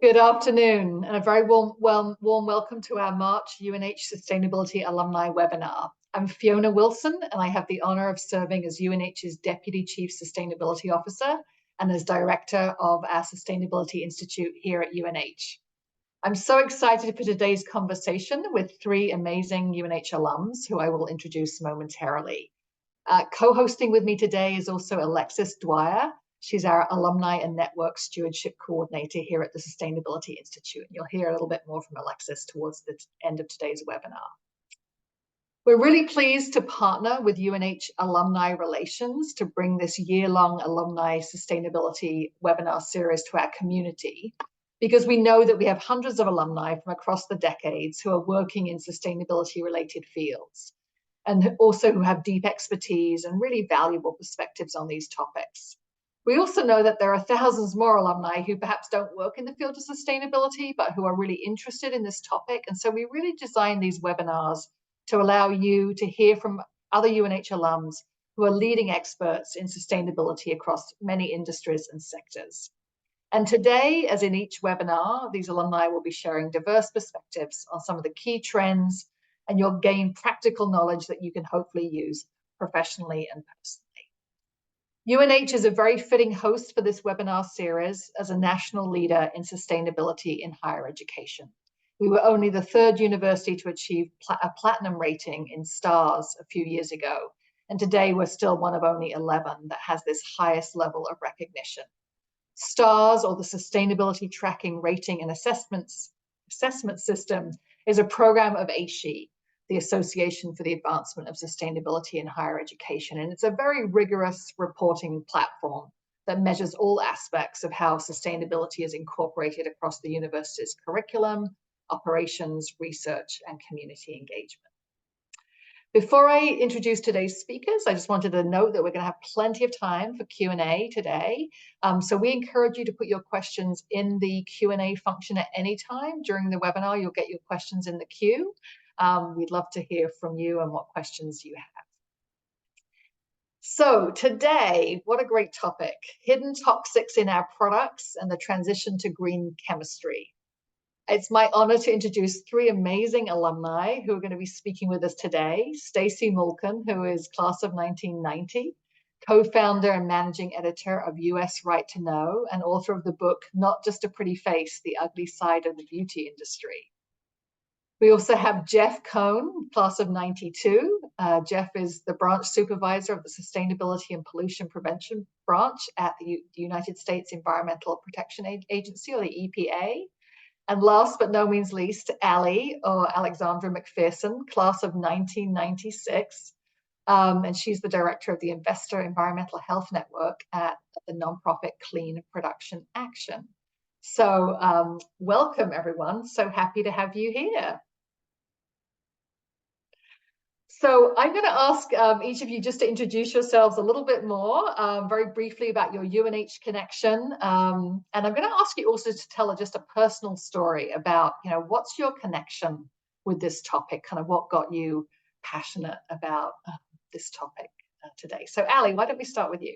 Good afternoon, and a very warm welcome to our March UNH Sustainability Alumni webinar. I'm Fiona Wilson, and I have the honor of serving as UNH's Deputy Chief Sustainability Officer and as Director of our Sustainability Institute here at UNH. I'm so excited for today's conversation with three amazing UNH alums who I will introduce momentarily. Co-hosting with me today is also Alexis Dwyer. She's our Alumni and Network Stewardship Coordinator here at the Sustainability Institute. And you'll hear a little bit more from Alexis towards the end of today's webinar. We're really pleased to partner with UNH Alumni Relations to bring this year-long Alumni Sustainability webinar series to our community, because we know that we have hundreds of alumni from across the decades who are working in sustainability-related fields, and also who have deep expertise and really valuable perspectives on these topics. We also know that there are thousands more alumni who perhaps don't work in the field of sustainability, but who are really interested in this topic. And so we really designed these webinars to allow you to hear from other UNH alums who are leading experts in sustainability across many industries and sectors. And today, as in each webinar, these alumni will be sharing diverse perspectives on some of the key trends, and you'll gain practical knowledge that you can hopefully use professionally and personally. UNH is a very fitting host for this webinar series as a national leader in sustainability in higher education. We were only the third university to achieve a platinum rating in STARS a few years ago, and today we're still one of only 11 that has this highest level of recognition. STARS, or the Sustainability Tracking, Rating and Assessment System, is a program of ASHE, the Association for the Advancement of Sustainability in Higher Education. And it's a very rigorous reporting platform that measures all aspects of how sustainability is incorporated across the university's curriculum, operations, research, and community engagement. Before I introduce today's speakers, I just wanted to note that we're going to have plenty of time for Q&A today. So we encourage you to put your questions in the Q&A function at any time during the webinar. You'll get your questions in the queue. We'd love to hear from you and what questions you have. So today, what a great topic: hidden toxics in our products and the transition to green chemistry. It's my honor to introduce three amazing alumni who are going to be speaking with us today. Stacy Malkan, who is class of 1990, co-founder and managing editor of US Right to Know, and author of the book, Not Just a Pretty Face, The Ugly Side of the Beauty Industry. We also have Jeff Kohn, class of 92. Jeff is the branch supervisor of the Sustainability and Pollution Prevention branch at the United States Environmental Protection Agency, or the EPA. And last but no means least, Ali, or Alexandra McPherson, class of 1996. And she's the director of the Investor Environmental Health Network at the nonprofit Clean Production Action. So welcome, everyone. So happy to have you here. So I'm going to ask each of you just to introduce yourselves a little bit more, very briefly about your UNH connection. And I'm going to ask you also to tell just a personal story about, what's your connection with this topic, kind of what got you passionate about this topic today. So Ali, why don't we start with you?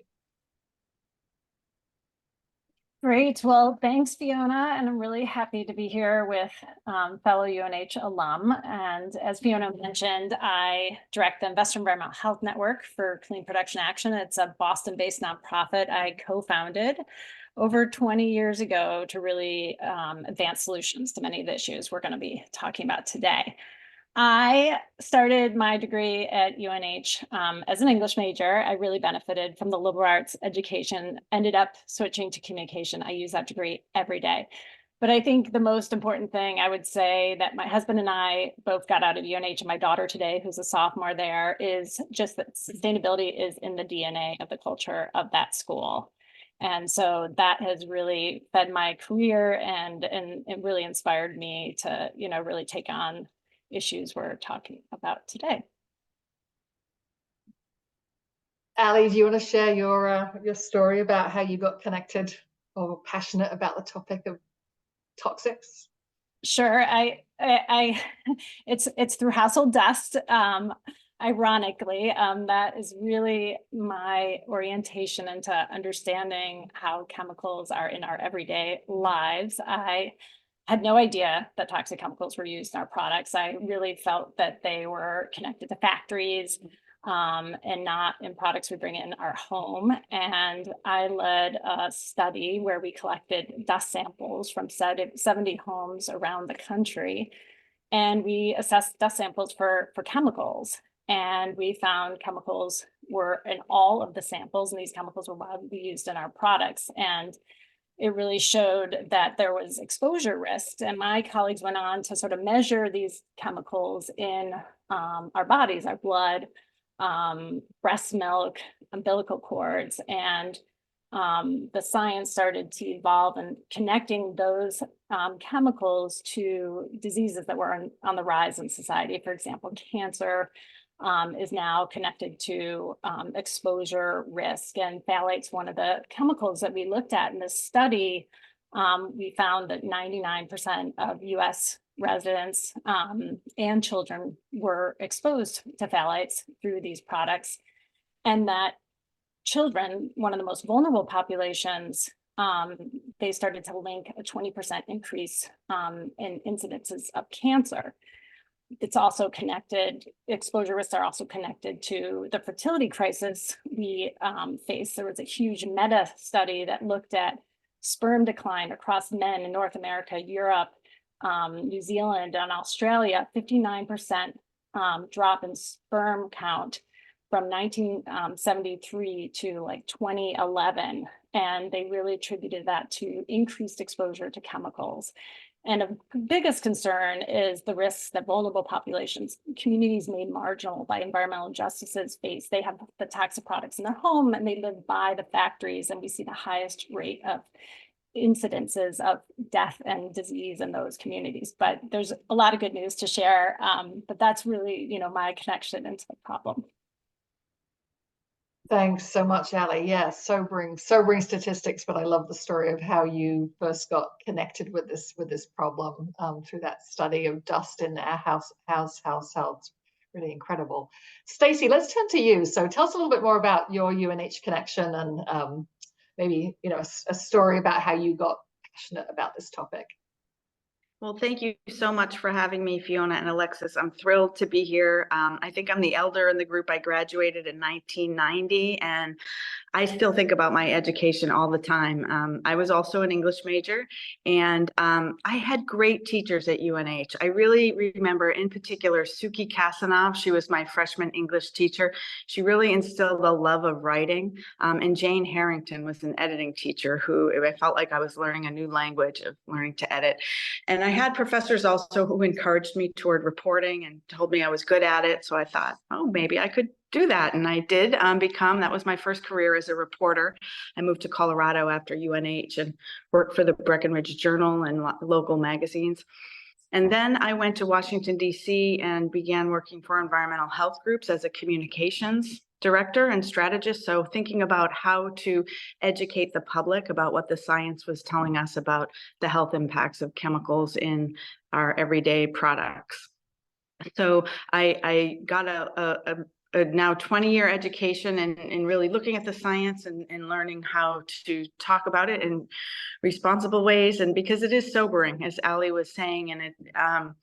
Great. Well, thanks, Fiona. And I'm really happy to be here with fellow UNH alum. And as Fiona mentioned, I direct the Investor Environmental Health Network for Clean Production Action. It's a Boston-based nonprofit I co-founded over 20 years ago to really advance solutions to many of the issues we're going to be talking about today. I started my degree at UNH as an English major. I really benefited from the liberal arts education, ended up switching to communication. I use that degree every day. But I think the most important thing I would say that my husband and I both got out of UNH, and my daughter today, who's a sophomore there, is just that sustainability is in the DNA of the culture of that school. And so that has really fed my career and it really inspired me to, really take on issues we're talking about today. Ali, do you want to share your story about how you got connected or passionate about the topic of toxics? Sure. It's through household dust. Ironically, that is really my orientation into understanding how chemicals are in our everyday lives. I had no idea that toxic chemicals were used in our products. I really felt that they were connected to factories and not in products we bring in our home. And I led a study where we collected dust samples from 70 homes around the country. And we assessed dust samples for chemicals. And we found chemicals were in all of the samples, and these chemicals were widely used in our products. And it really showed that there was exposure risks. And my colleagues went on to sort of measure these chemicals in our bodies, our blood, breast milk, umbilical cords. And the science started to evolve and connecting those chemicals to diseases that were on the rise in society. For example, cancer is now connected to exposure risk, and phthalate's one of the chemicals that we looked at in this study. We found that 99% of US residents and children were exposed to phthalates through these products, and that children, one of the most vulnerable populations, they started to link a 20% increase in incidences of cancer. It's also connected, exposure risks are also connected to the fertility crisis we face. There was a huge meta study that looked at sperm decline across men in North America, Europe, New Zealand, and Australia, 59% drop in sperm count from 1973 to like 2011. And they really attributed that to increased exposure to chemicals. And the biggest concern is the risks that vulnerable populations, communities made marginal by environmental injustices face. They have the toxic products in their home and they live by the factories, and we see the highest rate of incidences of death and disease in those communities. But there's a lot of good news to share, but that's really, my connection into the problem. Thanks so much, Ali. Yeah, sobering statistics, but I love the story of how you first got connected with this problem through that study of dust in our households. Really incredible. Stacy, let's turn to you. So tell us a little bit more about your UNH connection and maybe a story about how you got passionate about this topic. Well, thank you so much for having me, Fiona and Alexis. I'm thrilled to be here. I think I'm the elder in the group. I graduated in 1990, and I still think about my education all the time. I was also an English major, and I had great teachers at UNH. I really remember, in particular, Suki Kasanov. She was my freshman English teacher. She really instilled a love of writing. And Jane Harrington was an editing teacher who I felt like I was learning a new language of learning to edit. And I had professors also who encouraged me toward reporting and told me I was good at it. So I thought, oh, maybe I could do that. And I did that was my first career as a reporter. I moved to Colorado after UNH and worked for the Breckenridge Journal and local magazines. And then I went to Washington, D.C. and began working for environmental health groups as a communications director and strategist. So thinking about how to educate the public about what the science was telling us about the health impacts of chemicals in our everyday products. So I got a now 20-year education in really looking at the science and learning how to talk about it in responsible ways. And because it is sobering, as Ali was saying, and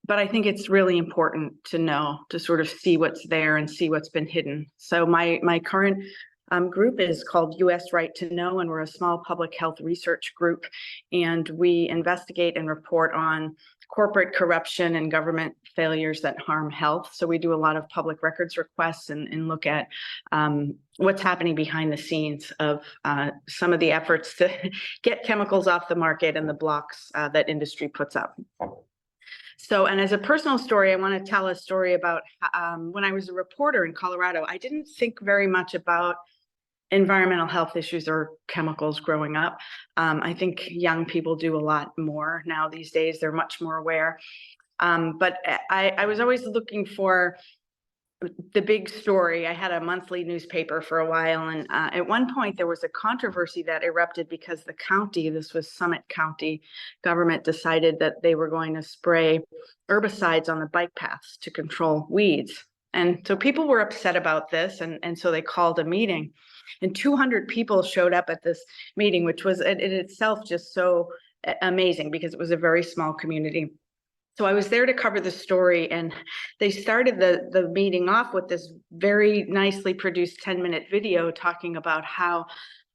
but I think it's really important to know, to sort of see what's there and see what's been hidden. So my current group is called US Right to Know, and we're a small public health research group, and we investigate and report on corporate corruption and government failures that harm health. So we do a lot of public records requests and look at what's happening behind the scenes of some of the efforts to get chemicals off the market and the blocks that industry puts up. So, and as a personal story, I want to tell a story about when I was a reporter in Colorado. I didn't think very much about environmental health issues or chemicals growing up. I think young people do a lot more now these days. They're much more aware. But I was always looking for the big story. I had a monthly newspaper for a while, and at one point there was a controversy that erupted because the county, this was Summit County government, decided that they were going to spray herbicides on the bike paths to control weeds. And so people were upset about this, and so they called a meeting, and 200 people showed up at this meeting, which was in itself just so amazing because it was a very small community. So I was there to cover the story, and they started the meeting off with this very nicely produced 10-minute video talking about how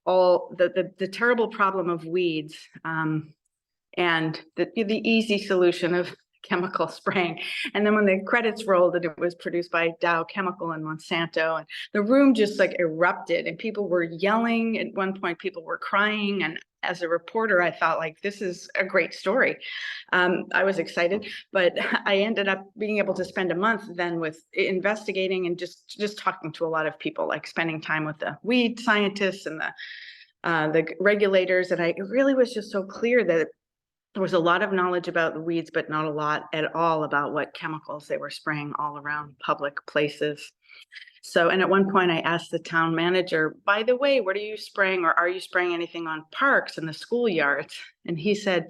all the terrible problem of weeds and the easy solution of chemical spraying. And then when the credits rolled and it was produced by Dow Chemical and Monsanto, and the room just like erupted and people were yelling. At one point, people were crying. And as a reporter, I thought, like, this is a great story. I was excited, but I ended up being able to spend a month then with investigating and just talking to a lot of people, like spending time with the weed scientists and the regulators. And it really was just so clear that there was a lot of knowledge about the weeds, but not a lot at all about what chemicals they were spraying all around public places. So, and at one point I asked the town manager, by the way, what are you spraying, or are you spraying anything on parks and the schoolyards? And he said,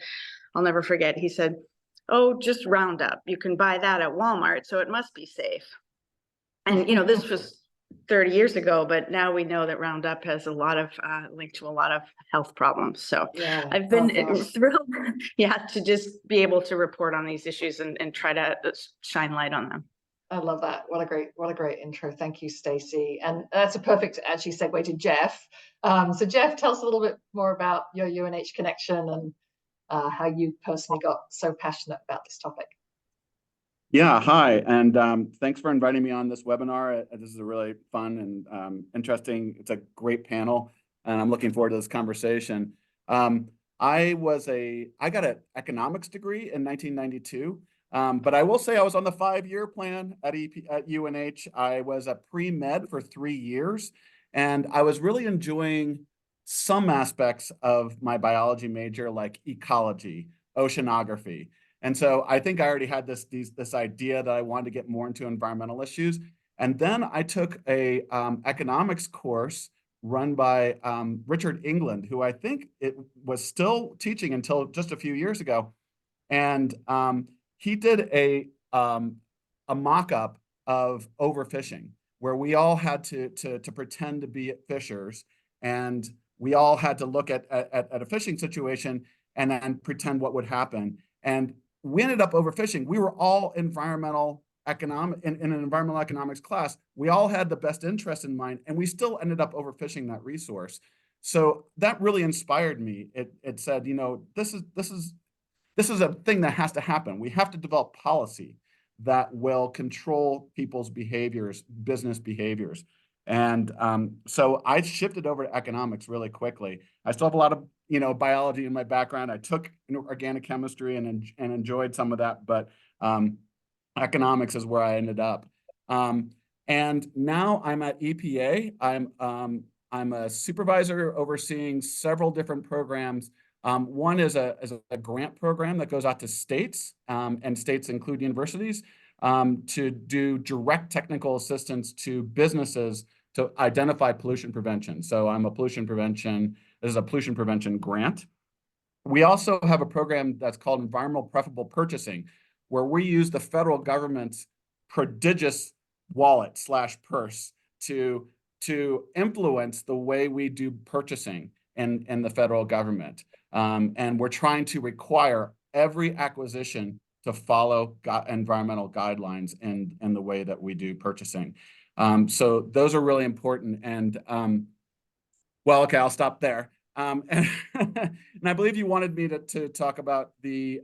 I'll never forget, he said, oh, just Roundup. You can buy that at Walmart, so it must be safe. And, you know, this was 30 years ago, but now we know that Roundup has a lot of link to a lot of health problems. So yeah. I've been thrilled, to just be able to report on these issues and try to shine light on them. I love that. What a great intro. Thank you, Stacy. And that's a perfect actually segue to Jeff. So Jeff, tell us a little bit more about your UNH connection and how you personally got so passionate about this topic. Yeah, hi, and thanks for inviting me on this webinar. This is a really fun and interesting, it's a great panel, and I'm looking forward to this conversation. I got an economics degree in 1992, but I will say I was on the 5-year plan at UNH. I was a pre-med for 3 years, and I was really enjoying some aspects of my biology major, like ecology, oceanography. And so I think I already had this idea that I wanted to get more into environmental issues. And then I took a economics course run by Richard England, who I think it was still teaching until just a few years ago. And he did a mock-up of overfishing, where we all had to pretend to be fishers, and we all had to look at a fishing situation and then pretend what would happen. And we ended up overfishing. We were all in an environmental economics class. We all had the best interest in mind, and we still ended up overfishing that resource. So that really inspired me. It said, you know, this is a thing that has to happen. We have to develop policy that will control people's behaviors, business behaviors. And so I shifted over to economics really quickly. I still have a lot of, biology in my background. I took organic chemistry and enjoyed some of that, but economics is where I ended up. And now I'm at EPA. I'm a supervisor overseeing several different programs. One is a grant program that goes out to states, and states include universities, to do direct technical assistance to businesses to identify pollution prevention. So this is a pollution prevention grant. We also have a program that's called environmental preferable purchasing, where we use the federal government's prodigious wallet / purse to influence the way we do purchasing in the federal government. And we're trying to require every acquisition to follow environmental guidelines in the way that we do purchasing. So those are really important. And well, okay, I'll stop there. And I believe you wanted me to talk about the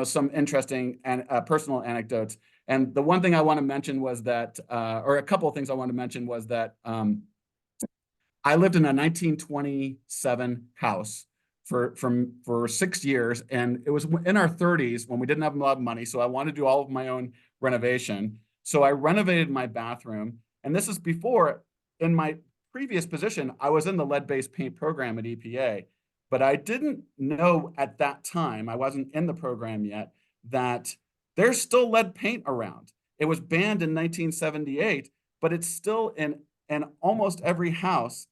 some interesting and personal anecdotes. And the one thing I want to mention was that, or a couple of things I want to mention was that I lived in a 1927 house for 6 years, and it was in our 30s when we didn't have a lot of money. So I wanted to do all of my own renovation. So I renovated my bathroom, and this is before, in my previous position, I was in the lead-based paint program at EPA, but I didn't know at that time, I wasn't in the program yet, that there's still lead paint around. It was banned in 1978, but it's still in almost every house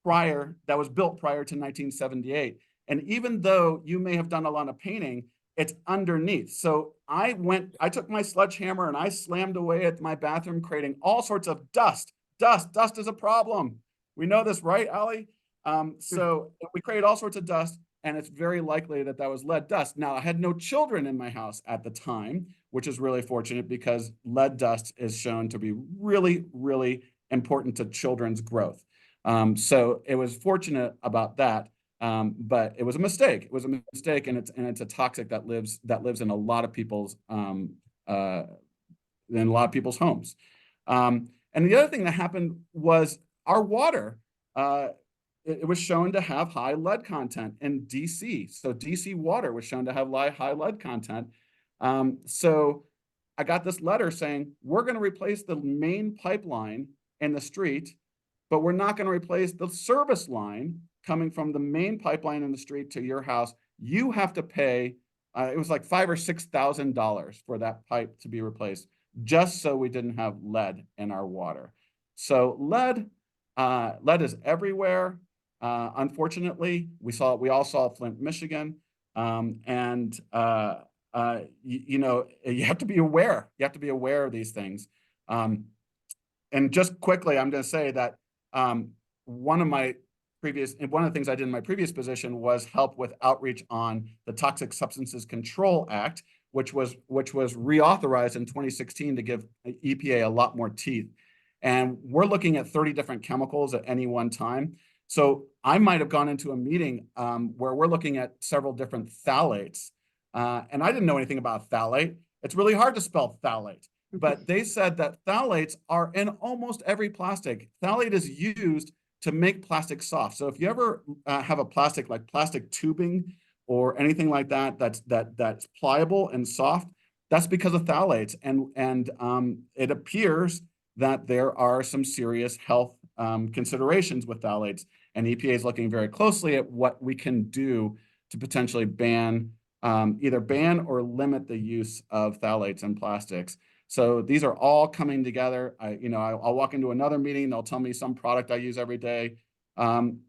that was built prior to 1978. And even though you may have done a lot of painting, it's underneath. So I took my sledgehammer and I slammed away at my bathroom, creating all sorts of dust. Dust is a problem. We know this, right, Ali? So we created all sorts of dust, and it's very likely that that was lead dust. Now, I had no children in my house at the time, which is really fortunate because lead dust is shown to be really, really important to children's growth. So it was fortunate about that, but it was a mistake. It was a mistake, and it's a toxic that lives in a lot of people's homes. And the other thing that happened was our water. It was shown to have high lead content in DC. So DC water was shown to have high lead content. So I got this letter saying, we're going to replace the main pipeline in the street, but we're not going to replace the service line coming from the main pipeline in the street to your house. You have to pay, it was like $5,000 or $6,000 for that pipe to be replaced, just so we didn't have lead in our water. So lead is everywhere. Unfortunately, we all saw Flint, Michigan, and you have to be aware. You have to be aware of these things. And just quickly, I'm going to say that one of the things I did in my previous position was help with outreach on the Toxic Substances Control Act, which was reauthorized in 2016 to give EPA a lot more teeth. And we're looking at 30 different chemicals at any one time. So I might have gone into a meeting where we're looking at several different phthalates. And I didn't know anything about phthalate. It's really hard to spell phthalate. But they said that phthalates are in almost every plastic. Phthalate is used to make plastic soft. So if you ever have a plastic, like plastic tubing or anything like that's pliable and soft, that's because of phthalates. And it appears that there are some serious health considerations with phthalates, and EPA is looking very closely at what we can do to potentially either ban or limit the use of phthalates in plastics. So these are all coming together. I'll walk into another meeting, they'll tell me some product I use every day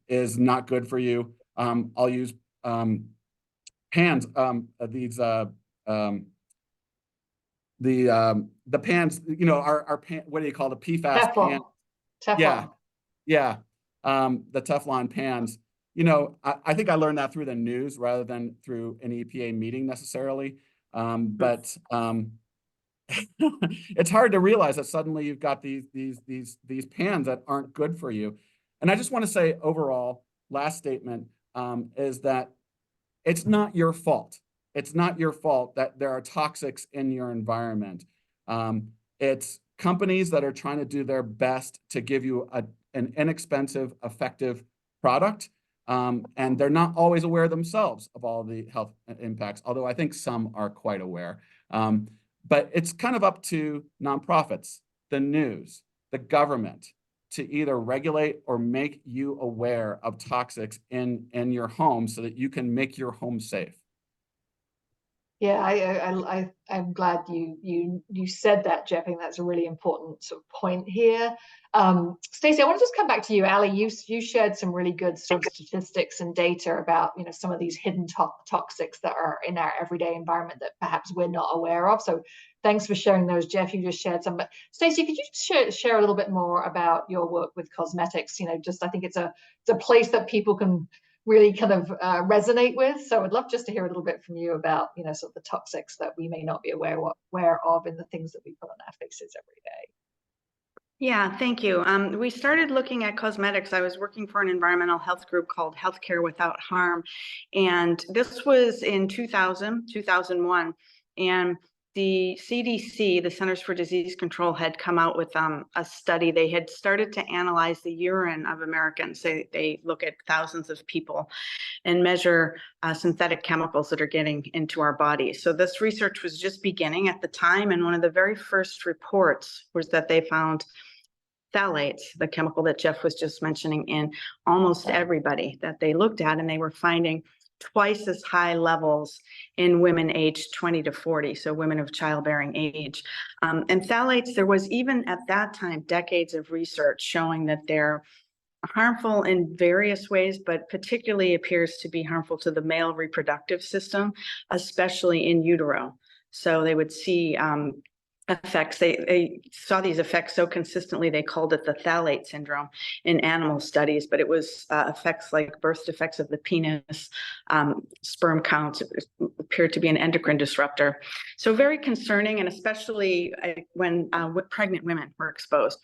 is not good for you. I'll use pans, the pans, our pan, what do you call the PFAS pan? Teflon. Yeah. The Teflon pans. I think I learned that through the news rather than through an EPA meeting necessarily. But it's hard to realize that suddenly you've got these pans that aren't good for you. And I just want to say overall, last statement is that it's not your fault. It's not your fault that there are toxics in your environment. It's companies that are trying to do their best to give you an inexpensive, effective product. And they're not always aware themselves of all the health impacts, although I think some are quite aware. But it's kind of up to nonprofits, the news, the government, to either regulate or make you aware of toxics in your home so that you can make your home safe. Yeah, I'm glad you said that, Jeff. I think that's a really important sort of point here. Stacy, I want to just come back to you. Ali, you shared some really good sort of statistics and data about, you know, some of these hidden toxics that are in our everyday environment that perhaps we're not aware of. So thanks for sharing those, Jeff. You just shared some, but Stacy, could you just share a little bit more about your work with cosmetics? You know, just I think it's a place that people can really kind of resonate with. So I'd love just to hear a little bit from you about, you know, sort of the toxics that we may not be aware of in the things that we put on our faces every day. Yeah, thank you. We started looking at cosmetics. I was working for an environmental health group called Healthcare Without Harm. And this was in 2001. And the CDC, the Centers for Disease Control, had come out with a study. They had started to analyze the urine of Americans. They look at thousands of people and measure synthetic chemicals that are getting into our bodies. So this research was just beginning at the time. And one of the very first reports was that they found phthalates, the chemical that Jeff was just mentioning, in almost everybody that they looked at. And they were finding twice as high levels in women aged 20 to 40, so women of childbearing age. And phthalates, there was even at that time decades of research showing that they're harmful in various ways, but particularly appears to be harmful to the male reproductive system, especially in utero. So they would see effects. They saw these effects so consistently, they called it the phthalate syndrome in animal studies, but it was effects like birth defects of the penis, sperm counts. It appeared to be an endocrine disruptor. So very concerning, and especially when pregnant women were exposed.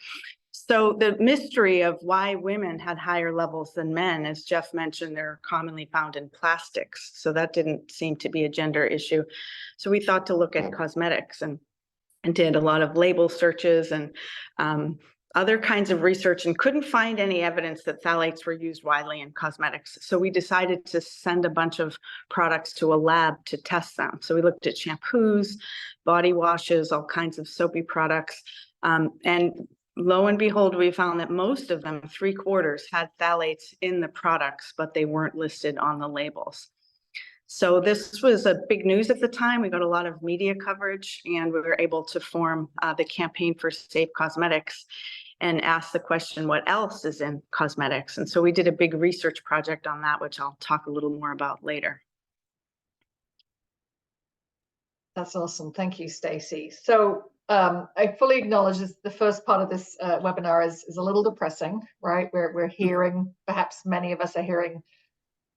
So the mystery of why women had higher levels than men, as Jeff mentioned, they're commonly found in plastics. So that didn't seem to be a gender issue. So we thought to look at cosmetics and did a lot of label searches and other kinds of research, and couldn't find any evidence that phthalates were used widely in cosmetics. So we decided to send a bunch of products to a lab to test them. So we looked at shampoos, body washes, all kinds of soapy products. And lo and behold, we found that most of them, 3/4, had phthalates in the products, but they weren't listed on the labels. So this was a big news at the time. We got a lot of media coverage, and we were able to form the Campaign for Safe Cosmetics and ask the question, what else is in cosmetics? And so we did a big research project on that, which I'll talk a little more about later. That's awesome. Thank you, Stacy. So I fully acknowledge this, the first part of this webinar is a little depressing, right? We're hearing, perhaps many of us are hearing,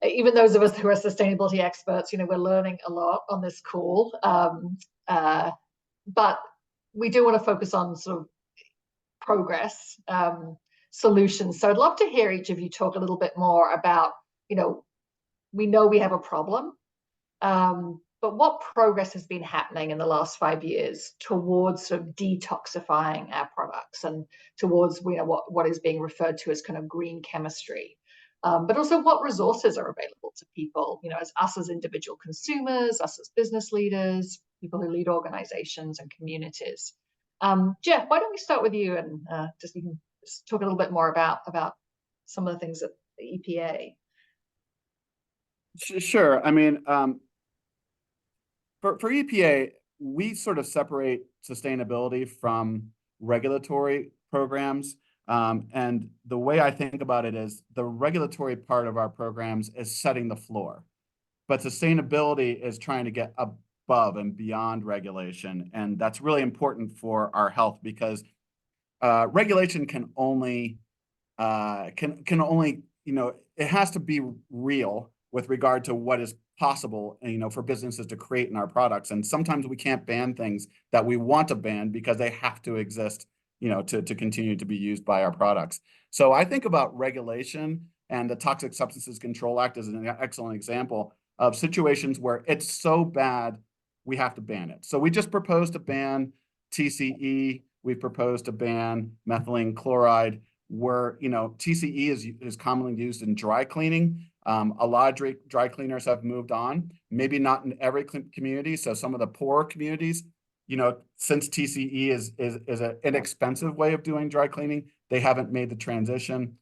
even those of us who are sustainability experts, you know, we're learning a lot on this call. But we do want to focus on sort of progress, solutions. So I'd love to hear each of you talk a little bit more about, you know we have a problem, but what progress has been happening in the last 5 years towards sort of detoxifying our products and towards, you know, what is being referred to as kind of green chemistry. But also what resources are available to people, you know, as us as individual consumers, us as business leaders, people who lead organizations and communities. Jeff, why don't we start with you, and you can just talk a little bit more about some of the things at the EPA. Sure. I mean, for EPA, we sort of separate sustainability from regulatory programs. And the way I think about it is the regulatory part of our programs is setting the floor, but sustainability is trying to get above and beyond regulation. And that's really important for our health, because regulation can only, you know, it has to be real with regard to what is possible, you know, for businesses to create in our products. And sometimes we can't ban things that we want to ban because they have to exist, you know, to continue to be used by our products. So I think about regulation, and the Toxic Substances Control Act is an excellent example of situations where it's so bad we have to ban it. So we just proposed to ban TCE we've proposed to ban methylene chloride, where, you know, TCE is commonly used in dry cleaning. A lot of dry cleaners have moved on, maybe not in every community. So some of the poorer communities, you know, since TCE is an inexpensive way of doing dry cleaning, they haven't made the transition.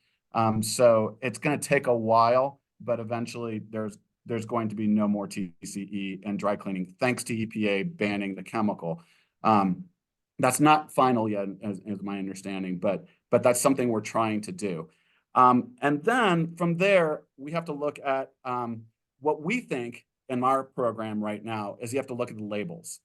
So it's going to take a while, but eventually there's going to be no more TCE in dry cleaning, thanks to EPA banning the chemical. That's not final yet, as my understanding, but that's something we're trying to do. And then from there, we have to look at what we think in our program right now is you have to look at the labels.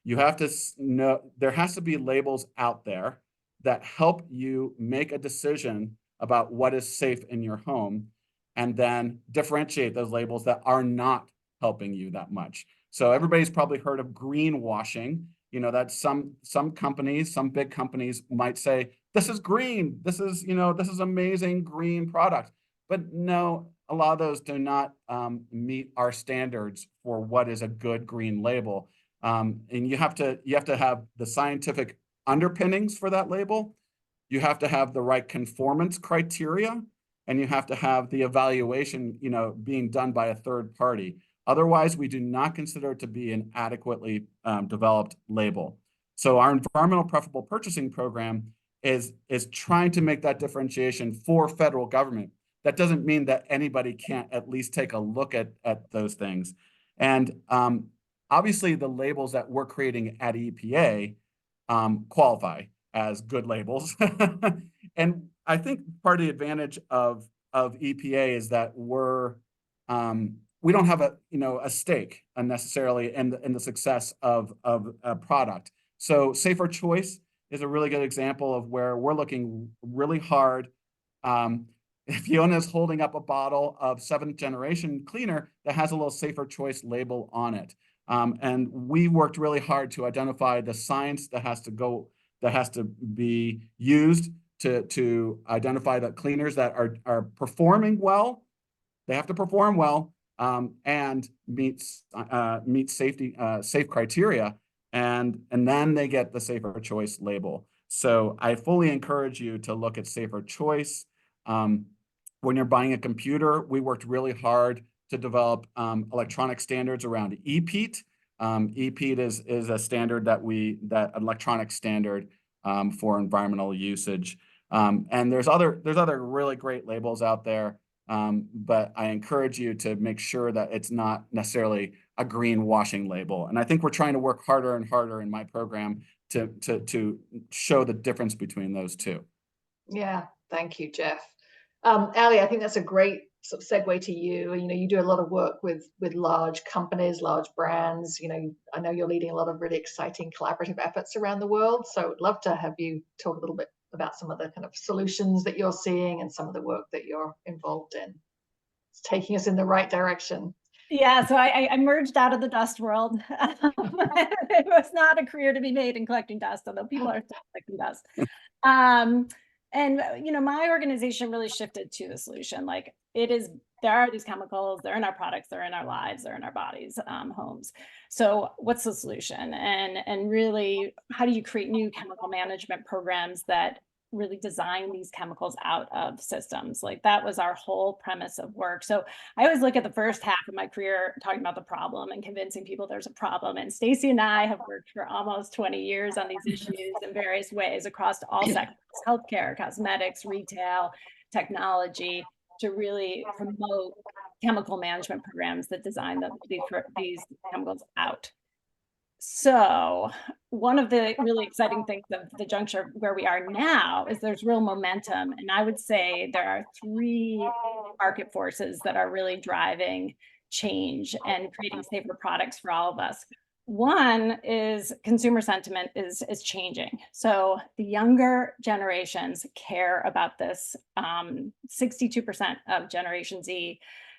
You have to know, there has to be labels out there that help you make a decision about what is safe in your home, and then differentiate those labels that are not helping you that much. So everybody's probably heard of greenwashing. You know, that some companies, some big companies might say, this is green, this is, you know, this is amazing green product. But no, a lot of those do not meet our standards for what is a good green label. And you have to have the scientific underpinnings for that label. You have to have the right conformance criteria, and you have to have the evaluation, you know, being done by a third party. Otherwise, we do not consider it to be an adequately developed label. So our environmental preferable purchasing program is trying to make that differentiation for federal government. That doesn't mean that anybody can't at least take a look at those things. And obviously, the labels that we're creating at EPA qualify as good labels. And I think part of the advantage of EPA is that we don't have a stake necessarily in the success of a product. So Safer Choice is a really good example of where we're looking really hard. Fiona's holding up a bottle of 7th generation cleaner that has a little Safer Choice label on it. And we worked really hard to identify the science that has to be used to identify the cleaners that are performing well. They have to perform well and meet safe criteria, and then they get the Safer Choice label. So I fully encourage you to look at Safer Choice. When you're buying a computer, we worked really hard to develop electronic standards around EPEAT. EPEAT is a standard that electronic standard for environmental usage. And there's other really great labels out there, but I encourage you to make sure that it's not necessarily a greenwashing label. And I think we're trying to work harder and harder in my program to show the difference between those two. Yeah, thank you, Jeff. Ali, I think that's a great sort of segue to you. You know, you do a lot of work with large companies, large brands. You know, I know you're leading a lot of really exciting collaborative efforts around the world. So I'd love to have you talk a little bit about some of the kind of solutions that you're seeing and some of the work that you're involved in. It's taking us in the right direction. Yeah, so I merged out of the dust world. It was not a career to be made in collecting dust, although people are still collecting dust. And, you know, my organization really shifted to the solution. Like, there are these chemicals, they're in our products, they're in our lives, they're in our bodies, homes. So what's the solution? And really, how do you create new chemical management programs that really design these chemicals out of systems? Like, that was our whole premise of work. So I always look at the first half of my career talking about the problem and convincing people there's a problem. And Stacy and I have worked for almost 20 years on these issues in various ways across all sectors: healthcare, cosmetics, retail, technology, to really promote chemical management programs that design these chemicals out. So one of the really exciting things of the juncture where we are now is there's real momentum. And I would say there are 3 market forces that are really driving change and creating safer products for all of us. One is consumer sentiment is changing. So the younger generations care about this. 62% of Generation Z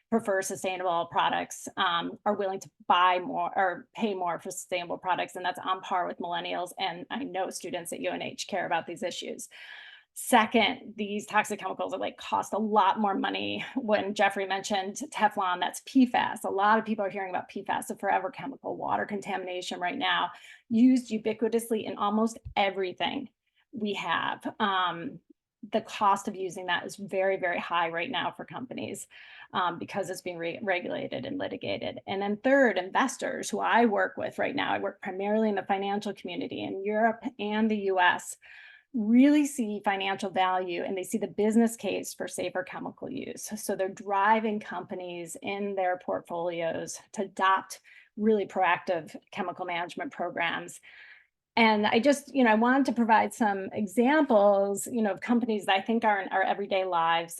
prefer sustainable products, are willing to buy more or pay more for sustainable products. And that's on par with millennials. And I know students at UNH care about these issues. Second, these toxic chemicals cost a lot more money. When Jeffrey mentioned Teflon, that's PFAS. A lot of people are hearing about PFAS, a forever chemical, water contamination right now, used ubiquitously in almost everything. we have. The cost of using that is very, very high right now for companies because it's being regulated and litigated. And then third, investors who I work with right now, I work primarily in the financial community in Europe and the US, really see financial value and they see the business case for safer chemical use. So they're driving companies in their portfolios to adopt really proactive chemical management programs. And I just, I wanted to provide some examples, of companies that I think are in our everyday lives,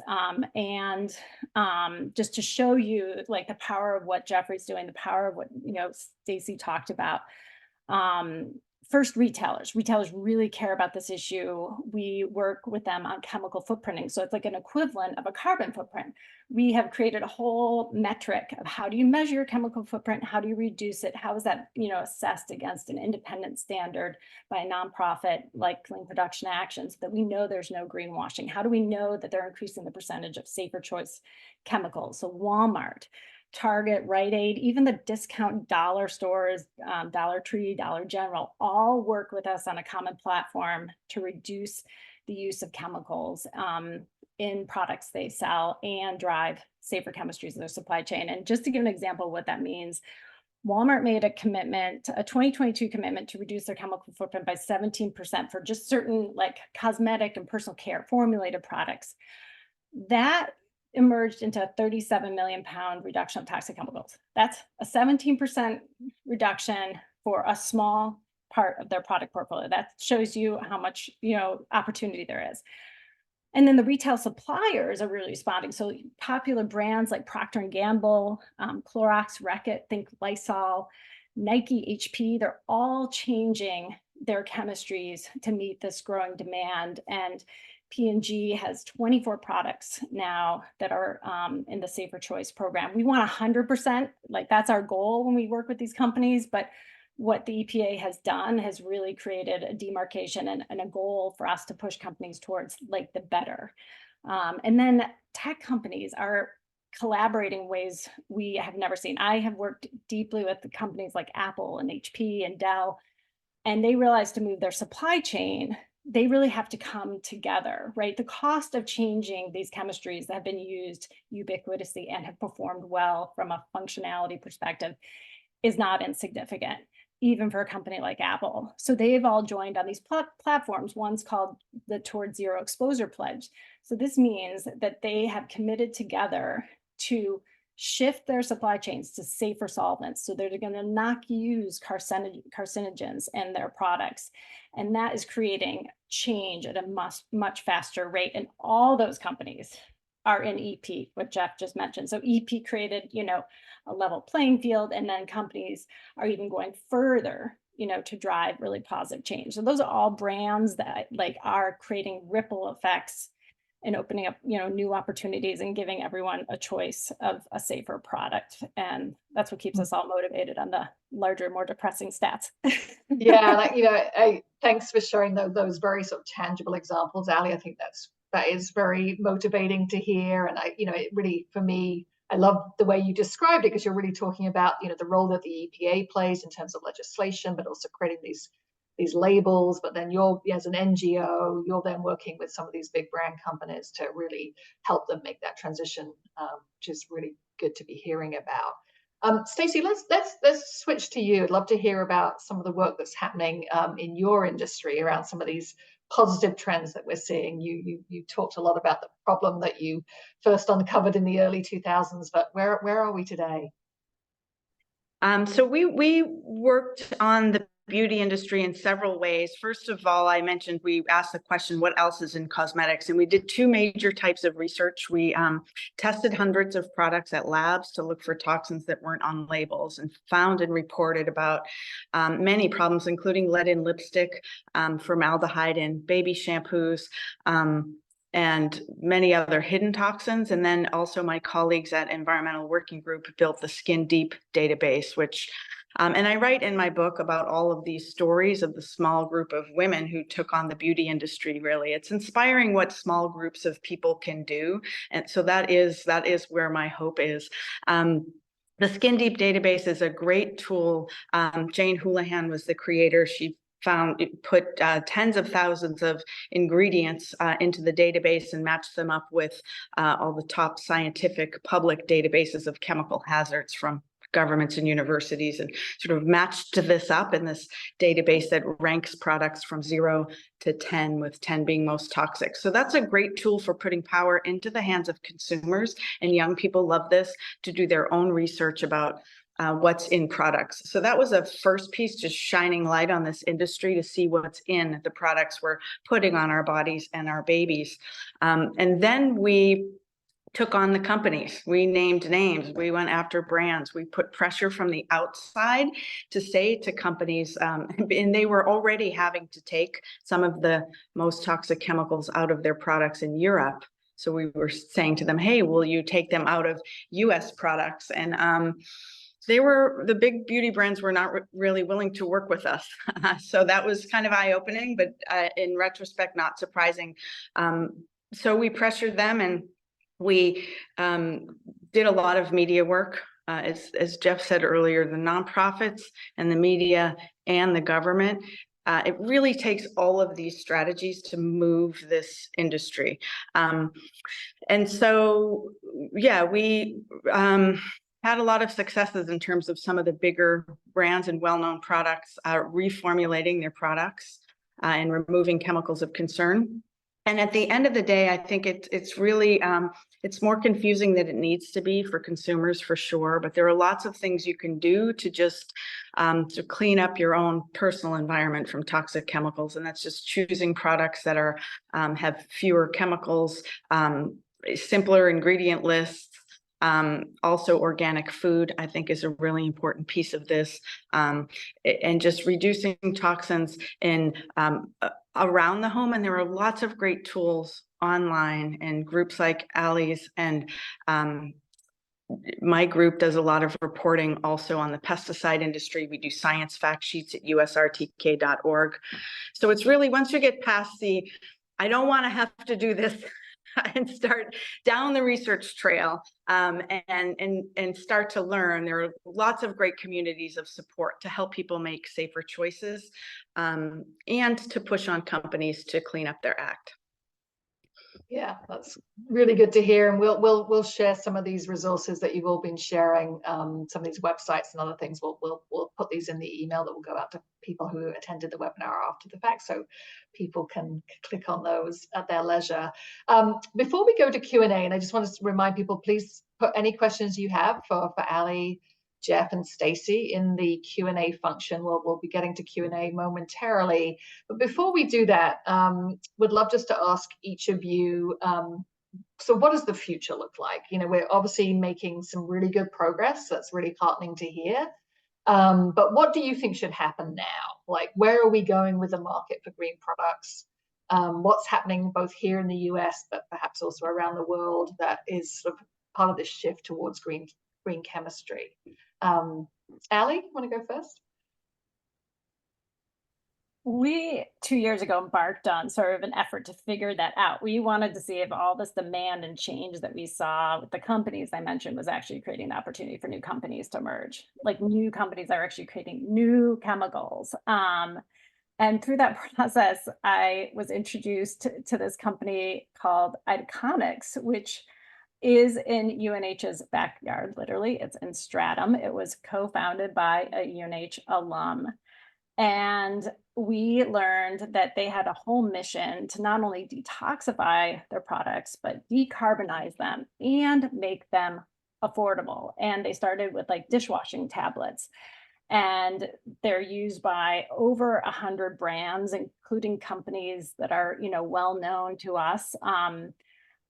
and just to show you like the power of what Jeffrey's doing, the power of what, Stacy talked about. First, retailers really care about this issue. We work with them on chemical footprinting. So it's like an equivalent of a carbon footprint. We have created a whole metric of how do you measure your chemical footprint? How do you reduce it? How is that, assessed against an independent standard by a nonprofit like Clean Production Action, so that we know there's no greenwashing? How do we know that they're increasing the percentage of safer choice chemicals? So Walmart, Target, Rite Aid, even the discount dollar stores, Dollar Tree, Dollar General, all work with us on a common platform to reduce the use of chemicals in products they sell and drive safer chemistries in their supply chain. And just to give an example of what that means, Walmart made a commitment, a 2022 commitment to reduce their chemical footprint by 17% for just certain like cosmetic and personal care formulated products. That emerged into a 37 million pound reduction of toxic chemicals. That's a 17% reduction for a small part of their product portfolio. That shows you how much, opportunity there is. And then the retail suppliers are really responding. So popular brands like Procter & Gamble, Clorox, Reckitt, think Lysol, Nike, HP, they're all changing their chemistries to meet this growing demand. And P&G has 24 products now that are in the Safer Choice program. We want 100%, like that's our goal when we work with these companies, but what the EPA has done has really created a demarcation and a goal for us to push companies towards like the better. And then tech companies are collaborating in ways we have never seen. I have worked deeply with the companies like Apple and HP and Dell, and they realized to move their supply chain, they really have to come together, right? The cost of changing these chemistries that have been used ubiquitously and have performed well from a functionality perspective is not insignificant, even for a company like Apple. So they've all joined on these platforms. One's called the Towards Zero Exposure Pledge. So this means that they have committed together to shift their supply chains to safer solvents. So they're going to not use carcinogens in their products. And that is creating change at a much faster rate. And all those companies are in EP, what Jeff just mentioned. So EP created, a level playing field, and then companies are even going further, to drive really positive change. So those are all brands that like are creating ripple effects and opening up, new opportunities and giving everyone a choice of a safer product. And that's what keeps us all motivated on the larger, more depressing stats. Yeah, thanks for sharing those very sort of tangible examples, Ali. I think that is very motivating to hear. And it really, for me, I love the way you described it, because you're really talking about, the role that the EPA plays in terms of legislation, but also creating these labels. But then you're, as an NGO, you're then working with some of these big brand companies to really help them make that transition, which is really good to be hearing about. Stacy, let's switch to you. I'd love to hear about some of the work that's happening in your industry around some of these positive trends that we're seeing. You talked a lot about the problem that you first uncovered in the early 2000s, but where are we today? So we worked on the beauty industry in several ways. First of all, I mentioned we asked the question, what else is in cosmetics? And we did two major types of research. We tested hundreds of products at labs to look for toxins that weren't on labels, and found and reported about many problems, including lead in lipstick, formaldehyde in baby shampoos, and many other hidden toxins. And then also my colleagues at Environmental Working Group built the Skin Deep database, which, and I write in my book about all of these stories of the small group of women who took on the beauty industry. Really, it's inspiring what small groups of people can do. And so that is where my hope is. The Skin Deep database is a great tool. Jane Houlihan was the creator. She put tens of thousands of ingredients into the database and matched them up with all the top scientific public databases of chemical hazards from governments and universities, and sort of matched this up in this database that ranks products from 0 to 10, with 10 being most toxic. So that's a great tool for putting power into the hands of consumers, and young people love this to do their own research about what's in products. So that was a first piece, just shining light on this industry to see what's in the products we're putting on our bodies and our babies. And then we took on the companies. We named names. We went after brands. We put pressure from the outside to say to companies, and they were already having to take some of the most toxic chemicals out of their products in Europe. So we were saying to them, hey, will you take them out of US products? And the big beauty brands were not really willing to work with us. So that was kind of eye-opening, but in retrospect, not surprising. So we pressured them, and we did a lot of media work. As Jeff said earlier, the nonprofits and the media and the government, it really takes all of these strategies to move this industry. And so, yeah, we had a lot of successes in terms of some of the bigger brands and well-known products reformulating their products and removing chemicals of concern. And at the end of the day, I think it's really, it's more confusing than it needs to be for consumers, for sure. But there are lots of things you can do to just to clean up your own personal environment from toxic chemicals. And that's just choosing products that are have fewer chemicals, simpler ingredient lists. Also organic food, I think, is a really important piece of this, and just reducing toxins in around the home. And there are lots of great tools online and groups like Allie's, and my group does a lot of reporting also on the pesticide industry. We do science fact sheets at usrtk.org. So it's really, once you get past the, I don't want to have to do this, and start down the research trail and start to learn. There are lots of great communities of support to help people make safer choices and to push on companies to clean up their act. Yeah, that's really good to hear, and we'll share some of these resources that you've all been sharing, some of these websites and other things. We'll put these in the email that will go out to people who attended the webinar after the fact, so people can click on those at their leisure. Before we go to Q&A, and I just want to remind people, please put any questions you have for Allie, Jeff, and Stacy in the Q&A function. We'll be getting to Q&A momentarily. But before we do that, would love just to ask each of you, so what does the future look like? You know, we're obviously making some really good progress. That's really heartening to hear. But what do you think should happen now? Like, where are we going with the market for green products? What's happening both here in the US, but perhaps also around the world, that is sort of part of this shift towards green chemistry? Allie, want to go first? We 2 years ago embarked on sort of an effort to figure that out. We wanted to see if all this demand and change that we saw with the companies I mentioned was actually creating the opportunity for new companies to emerge, like new companies that are actually creating new chemicals. And through that process, I was introduced to this company called Iconics, which is in UNH's backyard, literally. It's in Stratham. It was co-founded by a UNH alum. And we learned that they had a whole mission to not only detoxify their products, but decarbonize them and make them affordable. And they started with like dishwashing tablets. And they're used by over 100 brands, including companies that are, you know, well known to us.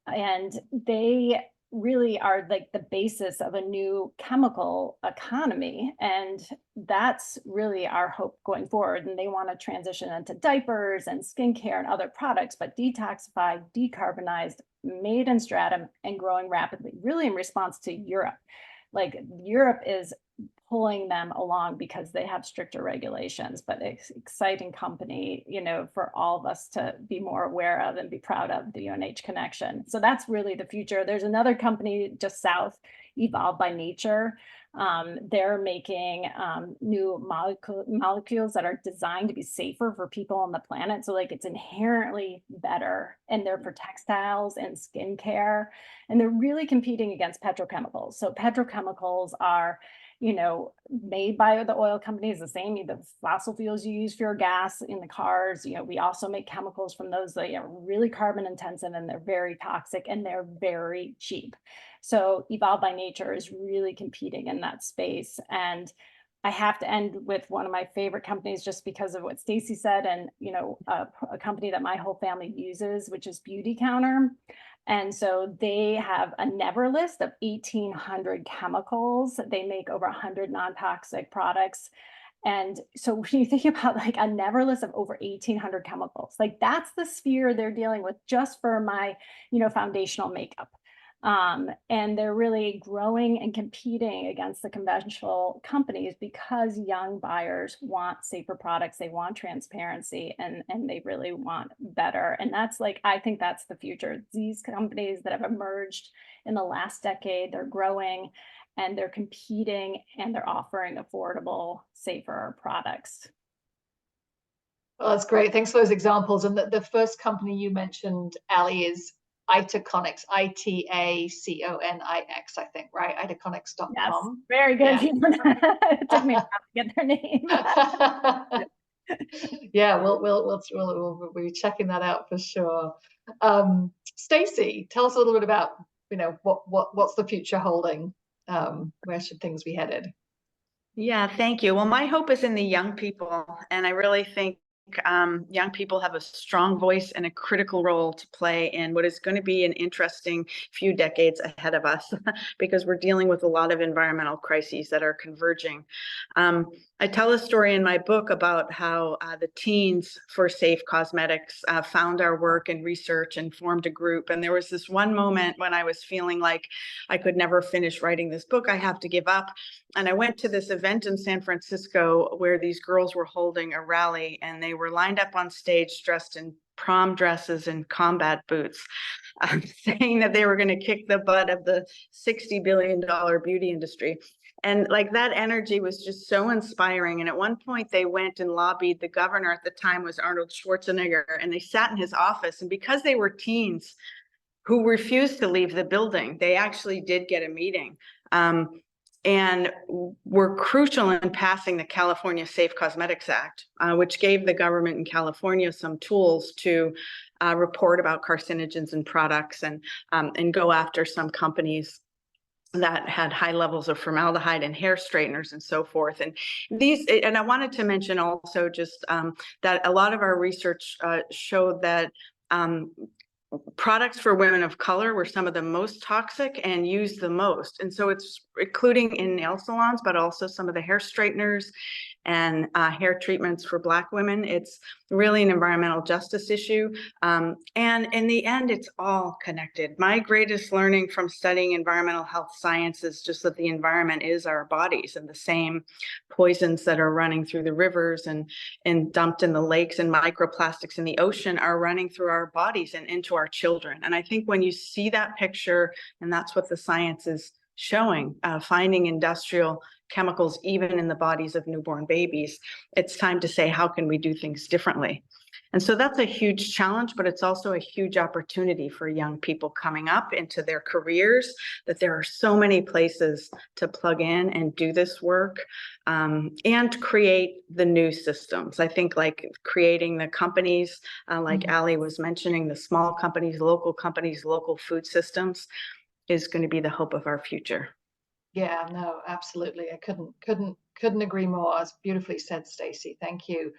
And they really are like the basis of a new chemical economy. And that's really our hope going forward. And they want to transition into diapers and skincare and other products, but detoxified, decarbonized, made in Stratham, and growing rapidly, really in response to Europe. Like, Europe is pulling them along because they have stricter regulations, but it's exciting company, you know, for all of us to be more aware of and be proud of, the UNH connection. So that's really the future. There's another company just south, Evolve by Nature. They're making new molecules that are designed to be safer for people on the planet. So like it's inherently better, and they're for textiles and skincare, and they're really competing against petrochemicals. So petrochemicals are, you know, made by the oil companies, the same, the fossil fuels you use for your gas in the cars. You know, we also make chemicals from those that are really carbon intensive, and they're very toxic, and they're very cheap. So Evolve by Nature is really competing in that space. And I have to end with one of my favorite companies just because of what Stacy said, and, you know, a company that my whole family uses, which is Beauty Counter. And so they have a never list of 1,800 chemicals. They make over 100 non-toxic products. And so when you think about like a never list of over 1,800 chemicals, like that's the sphere they're dealing with just for my, you know, foundational makeup. And they're really growing and competing against the conventional companies because young buyers want safer products, they want transparency, and they really want better. And that's like, I think that's the future. These companies that have emerged in the last decade, they're growing and they're competing and they're offering affordable, safer products. Well, that's great. Thanks for those examples. And the first company you mentioned, Ali, is Itaconix, Itaconix, I think, right? Itaconix.com. Yes, very good. Yeah. It took me a while to get their name. Yeah, we'll be checking that out for sure. Stacy, tell us a little bit about, you know, what's the future holding? Where should things be headed? Yeah, thank you. Well, my hope is in the young people, and I really think young people have a strong voice and a critical role to play in what is going to be an interesting few decades ahead of us because we're dealing with a lot of environmental crises that are converging. I tell a story in my book about how the Teens for Safe Cosmetics found our work and research and formed a group. And there was this one moment when I was feeling like I could never finish writing this book. I have to give up. And I went to this event in San Francisco where these girls were holding a rally, and they were lined up on stage dressed in prom dresses and combat boots, saying that they were going to kick the butt of the $60 billion beauty industry. And like that energy was just so inspiring. And at one point they went and lobbied, the governor at the time was Arnold Schwarzenegger, and they sat in his office. And because they were teens who refused to leave the building, they actually did get a meeting. And were crucial in passing the California Safe Cosmetics Act, which gave the government in California some tools to report about carcinogens in products and go after some companies that had high levels of formaldehyde in hair straighteners and so forth. And I wanted to mention also just that a lot of our research showed that products for women of color were some of the most toxic and used the most. And so it's including in nail salons, but also some of the hair straighteners and hair treatments for Black women. It's really an environmental justice issue. And in the end, it's all connected. My greatest learning from studying environmental health science is just that the environment is our bodies, and the same poisons that are running through the rivers and dumped in the lakes and microplastics in the ocean are running through our bodies and into our children. And I think when you see that picture, and that's what the science is showing, finding industrial chemicals even in the bodies of newborn babies, it's time to say, how can we do things differently? And so that's a huge challenge, but it's also a huge opportunity for young people coming up into their careers, that there are so many places to plug in and do this work, and create the new systems. I think like creating the companies, like Ali was mentioning, the small companies, local food systems is going to be the hope of our future. Yeah, no, absolutely. I couldn't agree more. As beautifully said, Stacy. Thank you.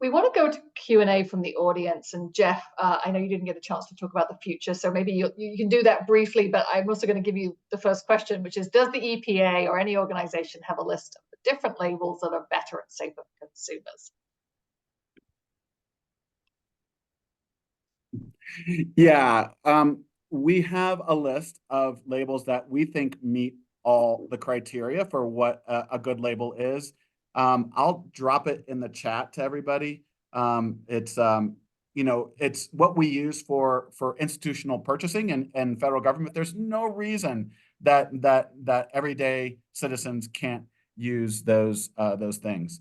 We want to go to Q&A from the audience. And Jeff, I know you didn't get a chance to talk about the future, so maybe you can do that briefly, but I'm also going to give you the first question, which is, does the EPA or any organization have a list of the different labels that are better and safer for consumers? Yeah, we have a list of labels that we think meet all the criteria for what a good label is. I'll drop it in the chat to everybody. It's it's what we use for institutional purchasing and federal government. There's no reason that everyday citizens can't use those things.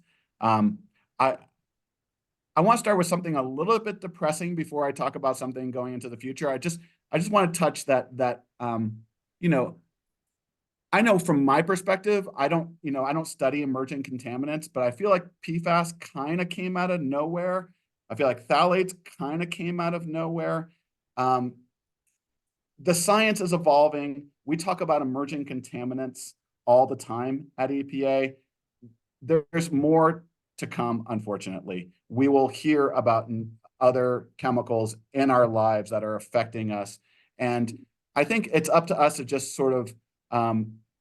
I want to start with something a little bit depressing before I talk about something going into the future. I just want to touch that I know from my perspective, I don't study emerging contaminants, but I feel like PFAS kind of came out of nowhere. I feel like phthalates kind of came out of nowhere. The science is evolving. We talk about emerging contaminants all the time at EPA. There's more to come, unfortunately. We will hear about other chemicals in our lives that are affecting us. And I think it's up to us to just sort of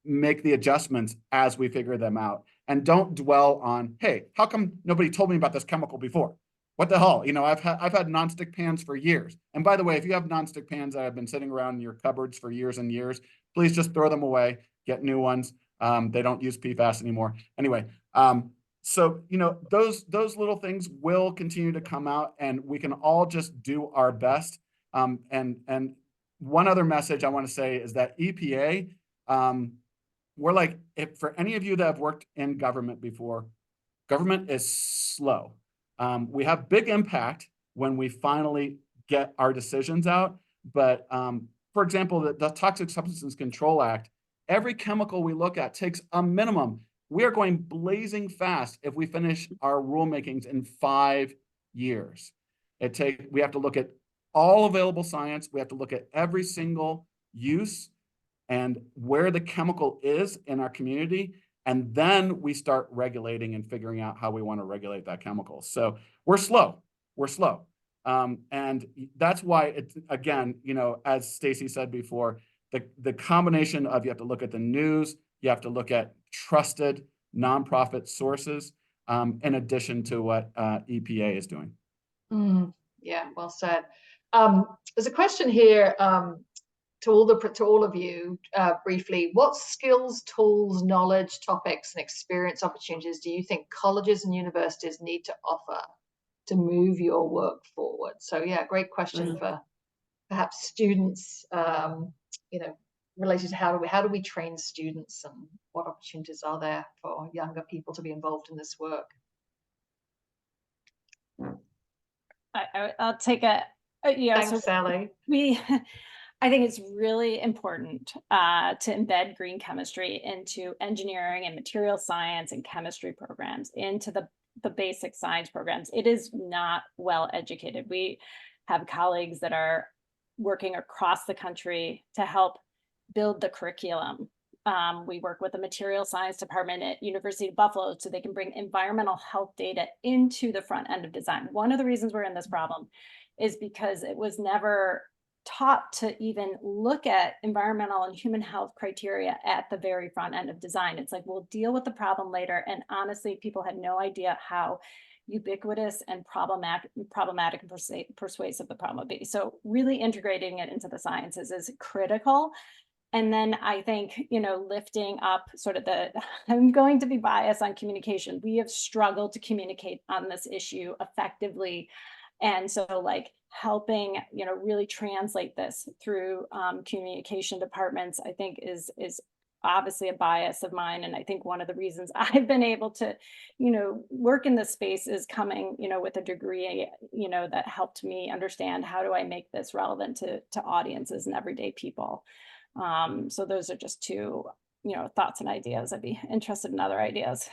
make the adjustments as we figure them out. And don't dwell on, hey, how come nobody told me about this chemical before? What the hell? I've had nonstick pans for years. And by the way, if you have nonstick pans that have been sitting around in your cupboards for years and years, please just throw them away, get new ones. They don't use PFAS anymore. Anyway, so those little things will continue to come out, and we can all just do our best. And one other message I want to say is that EPA, we're like, if for any of you that have worked in government before, government is slow. We have big impact when we finally get our decisions out. But for example, the Toxic Substances Control Act, every chemical we look at takes a minimum. We are going blazing fast if we finish our rulemakings in 5 years. We have to look at all available science. We have to look at every single use and where the chemical is in our community. And then we start regulating and figuring out how we want to regulate that chemical. So we're slow. And that's why it's, again, as Stacy said before, the combination of, you have to look at the news, you have to look at trusted nonprofit sources, in addition to what EPA is doing. Yeah, well said. There's a question here to all of you briefly. What skills, tools, knowledge, topics, and experience opportunities do you think colleges and universities need to offer to move your work forward? So yeah, great question for perhaps students, related to how do we train students, and what opportunities are there for younger people to be involved in this work? I'll take a Thanks, Sally. I think it's really important to embed green chemistry into engineering and material science and chemistry programs, into the basic science programs. It is not well educated. We have colleagues that are working across the country to help build the curriculum. We work with the material science department at University of Buffalo so they can bring environmental health data into the front end of design. One of the reasons we're in this problem is because it was never taught to even look at environmental and human health criteria at the very front end of design. It's like, we'll deal with the problem later. And honestly, people had no idea how ubiquitous and problematic and persuasive the problem would be. So really integrating it into the sciences is critical. And then I think, lifting up sort of I'm going to be biased on communication. We have struggled to communicate on this issue effectively. And so helping, really translate this through communication departments, I think is obviously a bias of mine. And I think one of the reasons I've been able to, work in this space is coming, with a degree, that helped me understand how do I make this relevant to audiences and everyday people. So those are just two, thoughts and ideas. I'd be interested in other ideas.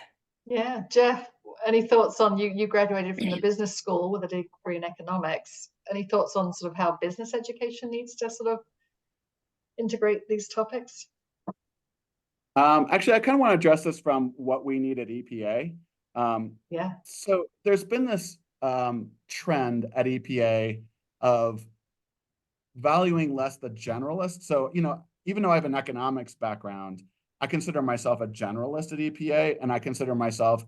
Yeah, Jeff, any thoughts on, you graduated from the business school with a degree in economics. Any thoughts on sort of how business education needs to sort of integrate these topics? Actually, I kind of want to address this from what we need at EPA. Yeah. So there's been this trend at EPA of valuing less the generalist. So, even though I have an economics background, I consider myself a generalist at EPA, and I consider myself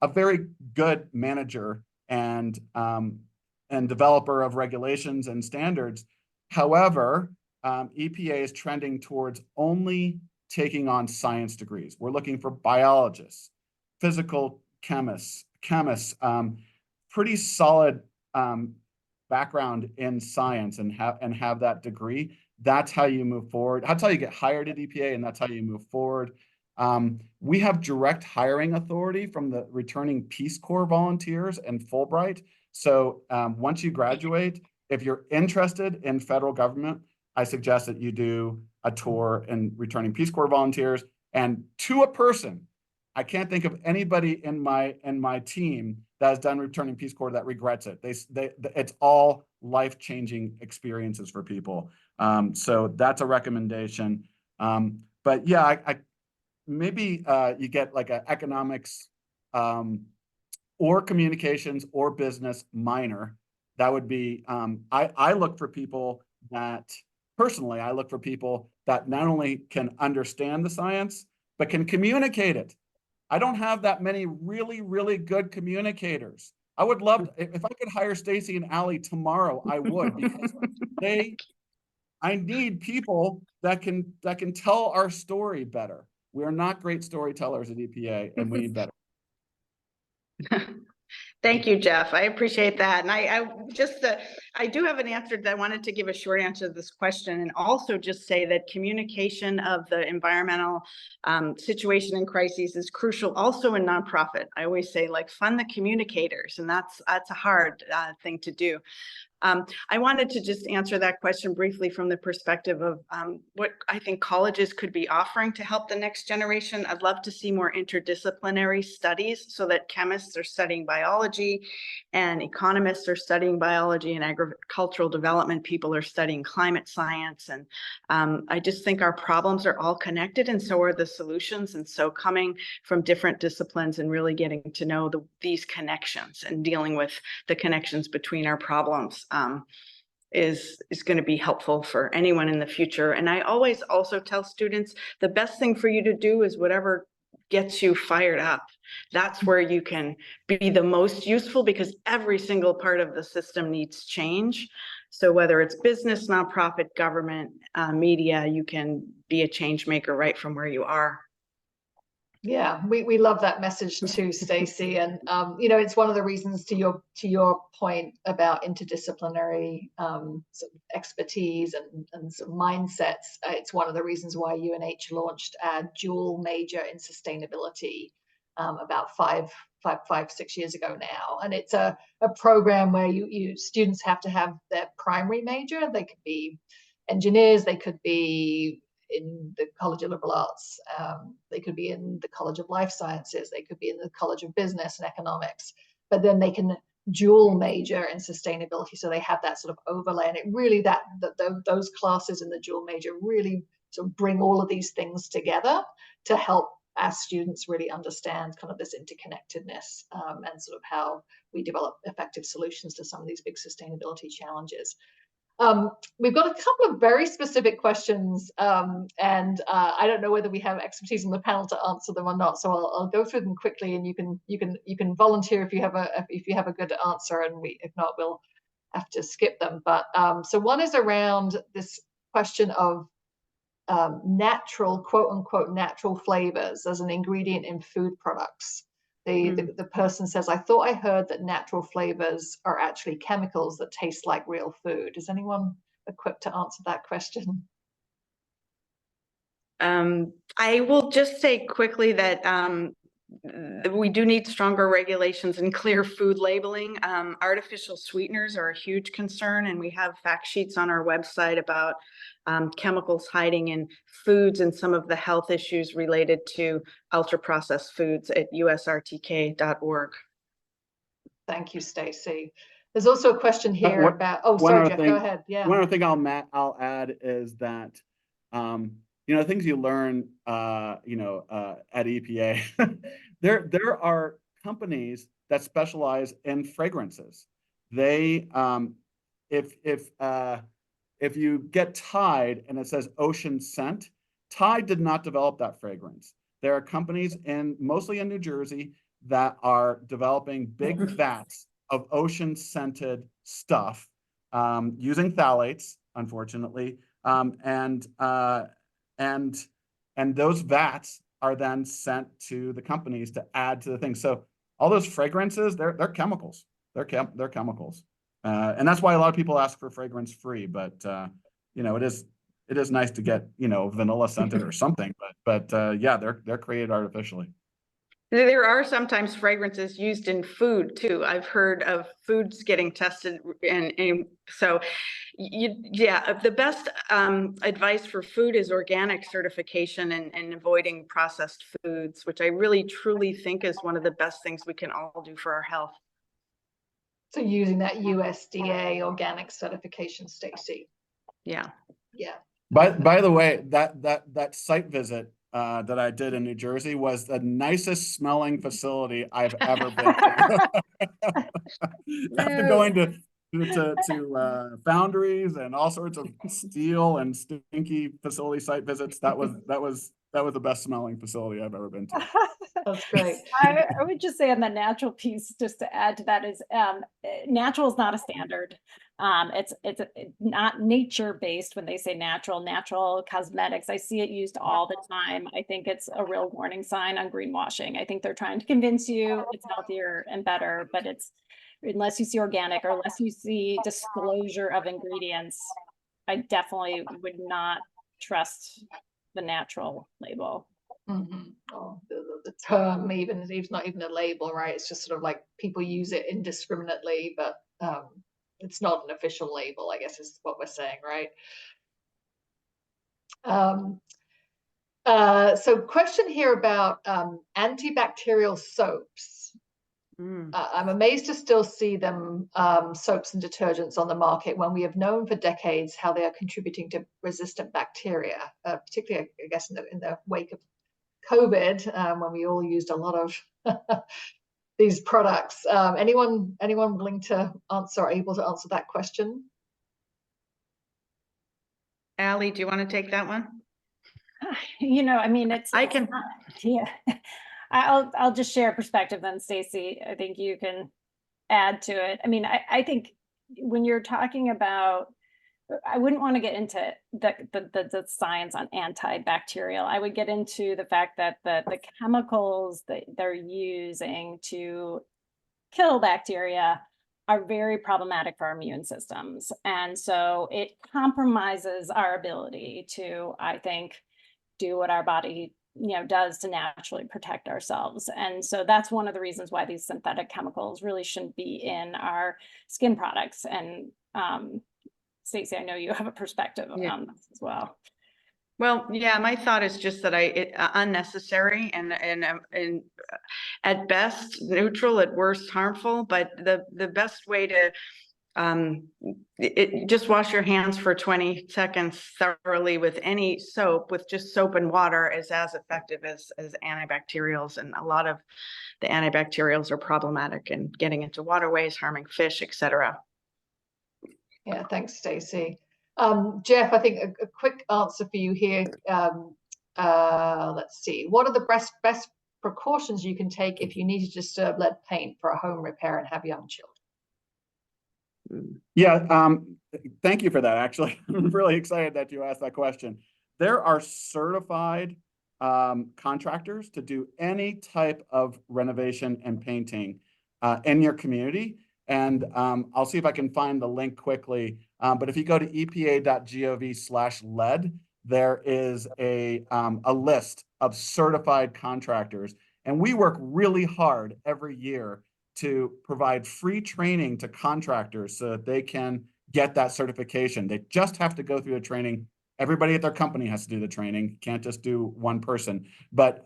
a very good manager and developer of regulations and standards. However, EPA is trending towards only taking on science degrees. We're looking for biologists, physical chemists, pretty solid background in science and have that degree. That's how you move forward. That's how you get hired at EPA, and that's how you move forward. We have direct hiring authority from the returning Peace Corps volunteers and Fulbright. So once you graduate, if you're interested in federal government, I suggest that you do a tour in returning Peace Corps volunteers. And to a person, I can't think of anybody in my team that has done returning Peace Corps that regrets it. It's all life-changing experiences for people. So that's a recommendation. But yeah, I maybe you get like an economics or communications or business minor. That would be, I look for people that, personally, I look for people that not only can understand the science, but can communicate it. I don't have that many really, really good communicators. I would love to, if I could hire Stacy and Allie tomorrow, I would, because I need people that can tell our story better. We are not great storytellers at EPA, and we need better. Thank you, Jeff. I appreciate that. And I do have an answer that I wanted to give a short answer to this question, and also just say that communication of the environmental situation and crises is crucial also in nonprofit. I always say, like, fund the communicators, and that's a hard thing to do. I wanted to just answer that question briefly from the perspective of what I think colleges could be offering to help the next generation. I'd love to see more interdisciplinary studies so that chemists are studying biology and economists are studying biology and agricultural development people are studying climate science. And I just think our problems are all connected, and so are the solutions. And so coming from different disciplines and really getting to know these connections and dealing with the connections between our problems is going to be helpful for anyone in the future. And I always also tell students, the best thing for you to do is whatever gets you fired up. That's where you can be the most useful, because every single part of the system needs change. So whether it's business, nonprofit, government, media, you can be a change maker right from where you are. Yeah, we love that message too, Stacy. And you know, it's one of the reasons, to your point about interdisciplinary sort of expertise and sort of mindsets. It's one of the reasons why UNH launched a dual major in sustainability about 6 years ago now. And it's a program where you students have to have their primary major. They could be engineers, they could be in the College of Liberal Arts, they could be in the College of Life Sciences, they could be in the College of Business and Economics, but then they can dual major in sustainability, so they have that sort of overlay. And it really, those classes in the dual major really sort of bring all of these things together to help our students really understand kind of this interconnectedness and sort of how we develop effective solutions to some of these big sustainability challenges. We've got a couple of very specific questions, and I don't know whether we have expertise on the panel to answer them or not. So I'll go through them quickly, and you can volunteer if you have a good answer, and if not, we'll have to skip them. But so one is around this question of natural, quote unquote, natural flavors as an ingredient in food products. The person says, I thought I heard that natural flavors are actually chemicals that taste like real food. Is anyone equipped to answer that question? I will just say quickly that we do need stronger regulations and clear food labeling. Artificial sweeteners are a huge concern, and we have fact sheets on our website about chemicals hiding in foods and some of the health issues related to ultra-processed foods at usrtk.org. Thank you, Stacy. There's also a question here about, oh, sorry, Jeff, go ahead. Yeah. One other thing I'll add is that, you know, things you learn, you know, at EPA, there are companies that specialize in fragrances. They, if you get Tide and it says ocean scent, Tide did not develop that fragrance. There are companies mostly in New Jersey that are developing big vats of ocean scented stuff using phthalates, unfortunately, and And those vats are then sent to the companies to add to the thing. So all those fragrances, they're chemicals. They're chemicals. And that's why a lot of people ask for fragrance free, but you know, it is nice to get, you know, vanilla scented or something, but yeah, they're created artificially. There are sometimes fragrances used in food too. I've heard of foods getting tested, and so yeah, the best advice for food is organic certification and avoiding processed foods, which I really truly think is one of the best things we can all do for our health. So using that USDA organic certification, Stacy. Yeah. Yeah. By the way, that site visit that I did in New Jersey was the nicest smelling facility I've ever been to. After going to foundries and all sorts of steel and stinky facility site visits, that was the best smelling facility I've ever been to. That's great. I would just say on the natural piece, just to add to that, is natural is not a standard. It's not nature-based when they say natural cosmetics. I see it used all the time. I think it's a real warning sign on greenwashing. I think they're trying to convince you it's healthier and better, but it's, unless you see organic or unless you see disclosure of ingredients, I definitely would not trust the natural label. Mm-hmm. Oh, the term even is not even a label, right? It's just sort of like people use it indiscriminately, but it's not an official label, I guess is what we're saying, right? So question here about antibacterial soaps. I'm amazed to still see them, soaps and detergents on the market when we have known for decades how they are contributing to resistant bacteria, particularly, I guess, in the wake of COVID, when we all used a lot of these products. Anyone willing to answer or able to answer that question? Allie, do you want to take that one? You know, I mean, I can. Yeah. I'll just share a perspective then, Stacy. I think you can add to it. I mean, I think when you're talking about, I wouldn't want to get into the science on antibacterial. I would get into the fact that the chemicals that they're using to kill bacteria are very problematic for our immune systems. And so it compromises our ability to, I think, do what our body, you know, does to naturally protect ourselves. And so that's one of the reasons why these synthetic chemicals really shouldn't be in our skin products. And Stacy, I know you have a perspective on this as well. Well, yeah, my thought is just that unnecessary and at best neutral, at worst harmful. But the best way to just wash your hands for 20 seconds thoroughly with any soap, with just soap and water, is as effective as antibacterials. And a lot of the antibacterials are problematic and getting into waterways, harming fish, etc. Yeah, thanks, Stacy. Jeff, I think a quick answer for you here. Let's see. What are the best precautions you can take if you need to disturb lead paint for a home repair and have young children? Yeah, thank you for that. Actually, I'm really excited that you asked that question. There are certified contractors to do any type of renovation and painting in your community. And I'll see if I can find the link quickly. But if you go to epa.gov/lead, there is a list of certified contractors. And we work really hard every year to provide free training to contractors so that they can get that certification. They just have to go through the training. Everybody at their company has to do the training. Can't just do one person. But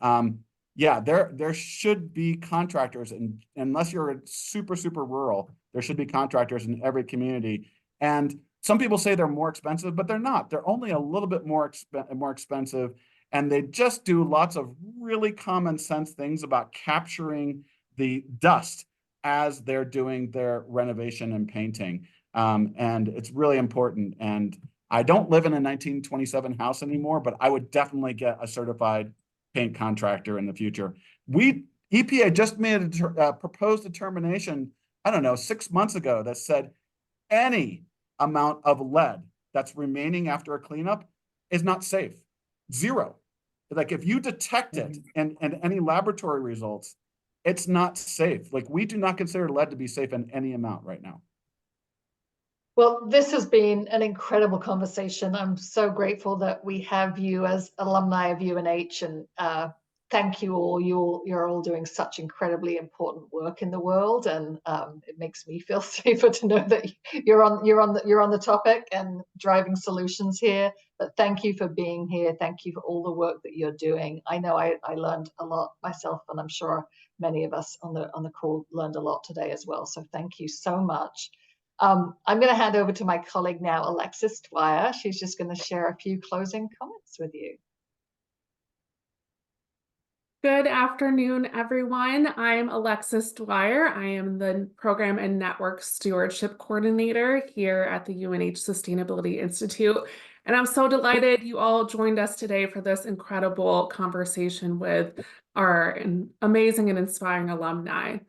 yeah, there should be contractors, and unless you're super rural, there should be contractors in every community. And some people say they're more expensive, but they're not. They're only a little bit more expensive, and they just do lots of really common sense things about capturing the dust as they're doing their renovation and painting. And it's really important. And I don't live in a 1927 house anymore, but I would definitely get a certified paint contractor in the future. EPA just made a proposed determination, I don't know, 6 months ago, that said any amount of lead that's remaining after a cleanup is not safe. Zero. Like if you detect it and any laboratory results, it's not safe. Like we do not consider lead to be safe in any amount right now. Well, this has been an incredible conversation. I'm so grateful that we have you as alumni of UNH, and thank you all. You're all doing such incredibly important work in the world, and it makes me feel safer to know that you're on the topic and driving solutions here. But thank you for being here. Thank you for all the work that you're doing. I know I learned a lot myself, and I'm sure many of us on the call learned a lot today as well. So thank you so much. I'm going to hand over to my colleague now, Alexis Dwyer. She's just going to share a few closing comments with you. Good afternoon, everyone. I'm Alexis Dwyer. I am the Program and Network Stewardship Coordinator here at the UNH Sustainability Institute. And I'm so delighted you all joined us today for this incredible conversation with our amazing and inspiring alumni.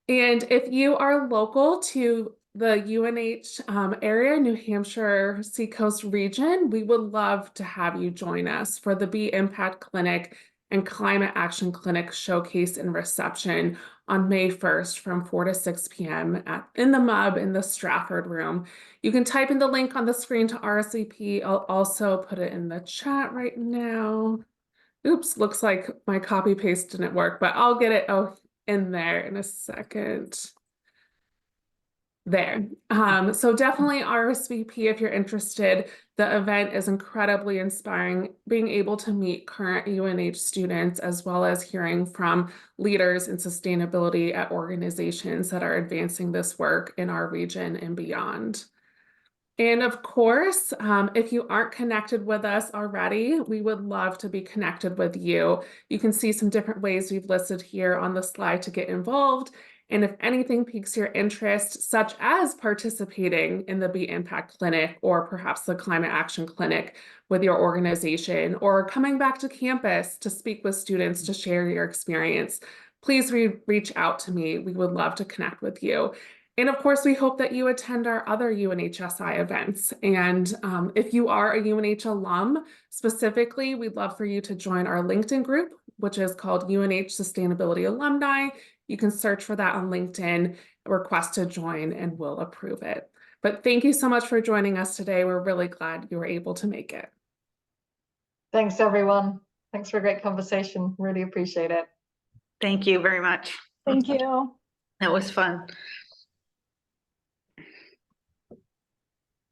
And if you are local to the UNH area, New Hampshire, Seacoast region, we would love to have you join us for the Bee Impact Clinic and Climate Action Clinic Showcase and Reception on May 1st from 4 to 6 p.m. in the MUB in the Stratford room. You can type in the link on the screen to RSVP. I'll also put it in the chat right now. Oops, looks like my copy paste didn't work, but I'll get it in there in a second. There. So definitely RSVP if you're interested. The event is incredibly inspiring, being able to meet current UNH students as well as hearing from leaders in sustainability at organizations that are advancing this work in our region and beyond. And of course, if you aren't connected with us already, we would love to be connected with you. You can see some different ways we've listed here on the slide to get involved. And if anything piques your interest, such as participating in the Bee Impact Clinic or perhaps the Climate Action Clinic with your organization, or coming back to campus to speak with students to share your experience, please reach out to me. We would love to connect with you. And of course, we hope that you attend our other UNHSI events. And if you are a UNH alum, specifically, we'd love for you to join our LinkedIn group, which is called UNH Sustainability Alumni. You can search for that on LinkedIn, request to join, and we'll approve it. But thank you so much for joining us today. We're really glad you were able to make it. Thanks, everyone. Thanks for a great conversation. Really appreciate it. Thank you very much. Thank you. That was fun.